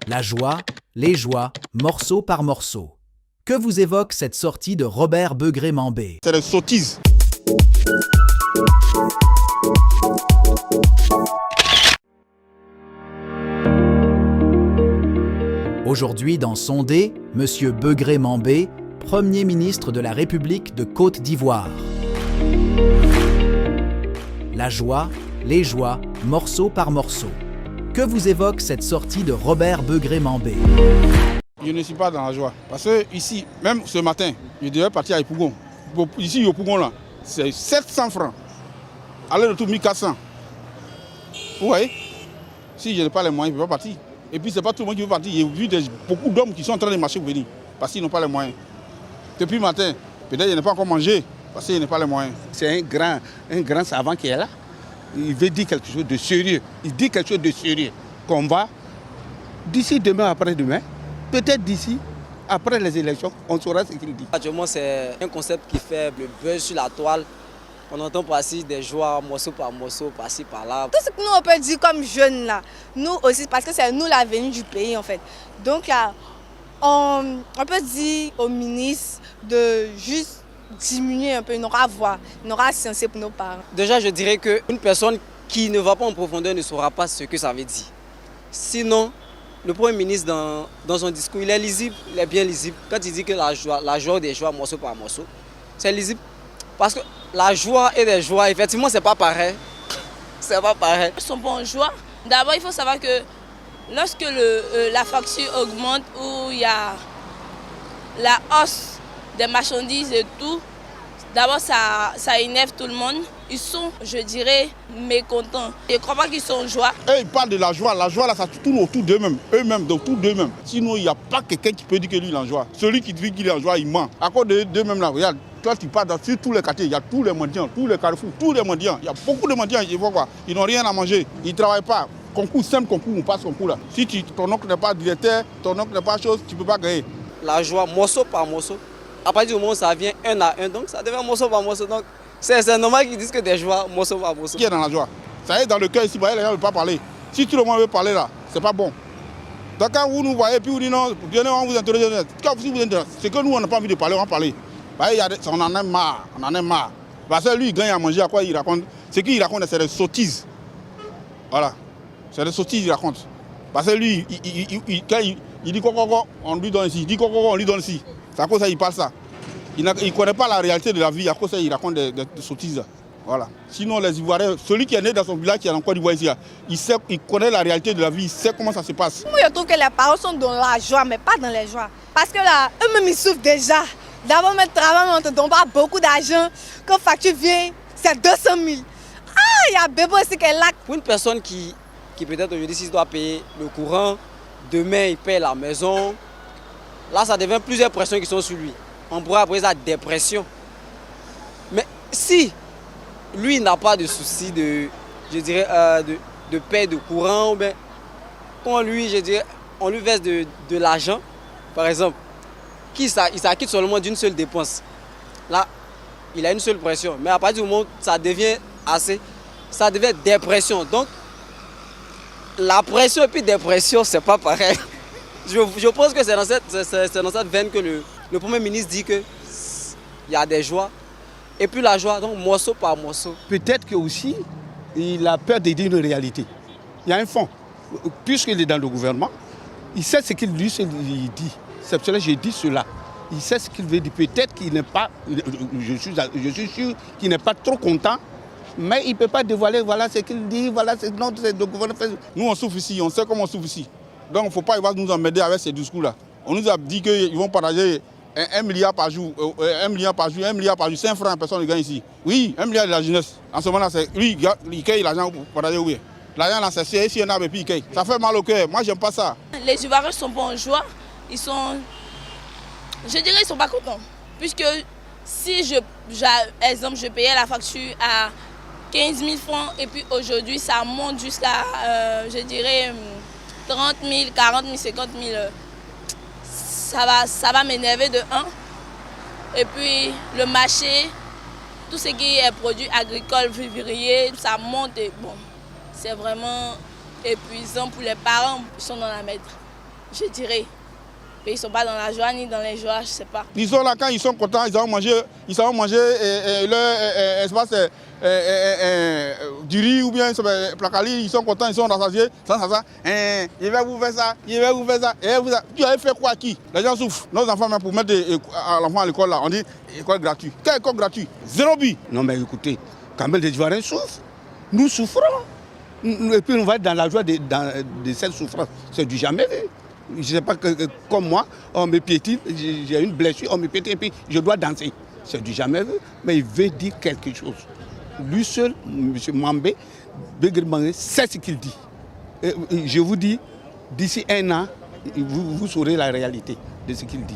La joie, les joies, morceau par morceau. Que vous évoque cette sortie de Robert Begré-Mambé? C'est des sottises. Aujourd'hui, dans Sondé, M. Begré-Mambé, Premier ministre de la République de Côte d'Ivoire. La joie, les joies, morceau par morceau. Que vous évoque cette sortie de Robert Begré-Mambé? Je ne suis pas dans la joie. Parce que ici, même ce matin, je devais partir à Ipougon. Ici, Ipougon, là, c'est 700 francs. Aller-retour 1400. Vous voyez? Si je n'ai pas les moyens, je ne peux pas partir. Et puis, ce n'est pas tout le monde qui veut partir. J'ai vu beaucoup d'hommes qui sont en train de marcher pour venir. Parce qu'ils n'ont pas les moyens. Depuis le matin, peut-être je n'ai pas encore mangé. Parce qu'il n'ai pas les moyens. C'est un grand savant qui est là. Il veut dire quelque chose de sérieux. Il dit quelque chose de sérieux. Qu'on va, d'ici demain, après-demain, peut-être d'ici, après les élections, on saura ce qu'il dit. Actuellement, c'est un concept qui fait le buzz sur la toile. On entend passer des joies, morceau par morceau, par-ci, par-là. Tout ce que nous, on peut dire comme jeunes, là, nous aussi, parce que c'est nous l'avenir du pays, en fait. Donc là, on peut dire au ministre de juste diminuer un peu, il n'aura voix, il n'aura censé pour nos parents. Déjà, je dirais qu'une personne qui ne va pas en profondeur ne saura pas ce que ça veut dire. Sinon, le Premier ministre, dans son discours, il est lisible, il est bien lisible. Quand il dit que la joie des joies, morceau par morceau, c'est lisible. Parce que la joie et des joies, effectivement, c'est pas pareil. C'est pas pareil. Ils sont pas en joie. D'abord, il faut savoir que lorsque la facture augmente ou il y a la hausse des marchandises et tout, d'abord, ça énerve tout le monde. Ils sont, je dirais, mécontents. Je ne crois pas qu'ils sont en joie. Eux, ils parlent de la joie. La joie, là, ça tourne autour d'eux-mêmes. Eux-mêmes, donc tout d'eux-mêmes. Sinon, il n'y a pas quelqu'un qui peut dire que lui, il est en joie. Celui qui dit qu'il est en joie, il ment. À cause d'eux-mêmes, là, regarde, toi, tu pars dans tous les quartiers, il y a tous les mendiants, tous les carrefours, tous les mendiants. Il y a beaucoup de mendiants, je vois quoi. Ils n'ont rien à manger. Ils ne travaillent pas. Concours, simple concours, on passe concours, là. Si ton oncle n'est pas directeur, ton oncle n'est pas chose, tu ne peux pas gagner. La joie, morceau par morceau. À partir du moment où ça vient un à un, donc ça devient morceau par morceau. Donc c'est normal qu'ils disent que des joies, morceau par morceau. Qui est dans la joie? Ça est dans le cœur ici, les gens ne veulent pas parler. Si tout le monde veut parler là, c'est pas bon. Donc quand vous nous voyez, puis vous dites non, venez, on vous interroge. C'est que nous, on n'a pas envie de parler, on va parler. On en a marre, on en a marre. Parce que lui, il gagne à manger, à quoi il raconte? Ce qu'il raconte, c'est des sottises. Voilà. C'est des sottises qu'il raconte. Parce que lui, quand il dit quoi, on lui donne ici. Il dit quoi, on lui donne ici. C'est à cause de ça qu'il parle ça. Il ne connaît pas la réalité de la vie, à cause de ça il raconte des sottises. Voilà. Sinon, les Ivoiriens, celui qui est né dans son village, qui est en Côte d'Ivoire ici, il connaît la réalité de la vie, il sait comment ça se passe. Moi, je trouve que les parents sont dans la joie, mais pas dans les joies. Parce que là, eux-mêmes, ils souffrent déjà. D'abord, mettre travail, on ne te donne pas beaucoup d'argent. Quand facture vient, c'est 200 000. Ah, il y a bébé aussi qui est là. Pour une personne qui peut-être aujourd'hui, s'il doit payer le courant, demain, il paye la maison. Là, ça devient plusieurs pressions qui sont sur lui. On pourrait appeler ça dépression. Mais si lui n'a pas de souci de, je dirais, de paie de courant, ou bien quand lui, je dirais, on lui verse de l'argent, par exemple, il s'acquitte seulement d'une seule dépense. Là, il a une seule pression. Mais à partir du moment où ça devient assez, ça devient dépression. Donc, la pression et puis dépression, c'est pas pareil. Je pense que c'est dans cette veine que le Premier ministre dit qu'il y a des joies. Et puis la joie, donc morceau par morceau. Peut-être que aussi, il a peur de dire une réalité. Il y a un fond. Puisqu'il est dans le gouvernement, il sait ce qu'il dit. C'est pour cela que je dis cela. Il sait ce qu'il veut dire. Peut-être qu'il n'est pas, je suis sûr qu'il n'est pas trop content. Mais il ne peut pas dévoiler, voilà ce qu'il dit, voilà c'est le gouvernement. Nous, on souffre ici, on sait comment on souffre ici. Donc, il ne faut pas nous emmerder avec ces discours-là. On nous a dit qu'ils vont partager 1 milliard par jour, 1 milliard par jour, 1 milliard par jour, 5 francs, personne ne gagne ici. Oui, 1 milliard de la jeunesse. En ce moment-là, lui, il paye l'argent pour partager, oui. L'argent, là, c'est ici, un arbre et puis il paye. Ça fait mal au cœur. Moi, j'aime pas ça. Les Ivoiriens ne sont pas en joie. Ils sont, je dirais, ils ne sont pas contents. Puisque si, exemple, je payais la facture à 15 000 francs et puis aujourd'hui, ça monte jusqu'à, je dirais, 30 000, 40 000, 50 000, ça va m'énerver de 1. Et puis le marché, tout ce qui est produits agricoles, vivriers, ça monte et bon, c'est vraiment épuisant pour les parents qui sont dans la merde. je dirais. Ils ne sont pas dans la joie ni dans les joies, je ne sais pas. Ils sont là quand ils sont contents, ils savent manger leur espace du riz ou bien placali, ils sont contents, ils sont rassasiés. Ça. Il va vous faire ça, il va vous faire ça. Et vous, tu avais fait quoi à qui? Les gens souffrent. Nos enfants, pour mettre l'enfant à l'école, là, on dit école gratuite. Quelle école gratuite? 0 billes. Non mais écoutez, quand même les Ivoiriens souffrent. Nous souffrons. Et puis on va être dans la joie de cette souffrance. C'est du jamais vu. Je ne sais pas que comme moi, on me piétine, j'ai une blessure, on me piétine et puis je dois danser. C'est du jamais vu, mais il veut dire quelque chose. Lui seul, M. Mambé, c'est ce qu'il dit. Et je vous dis, d'ici 1 an, vous saurez la réalité de ce qu'il dit.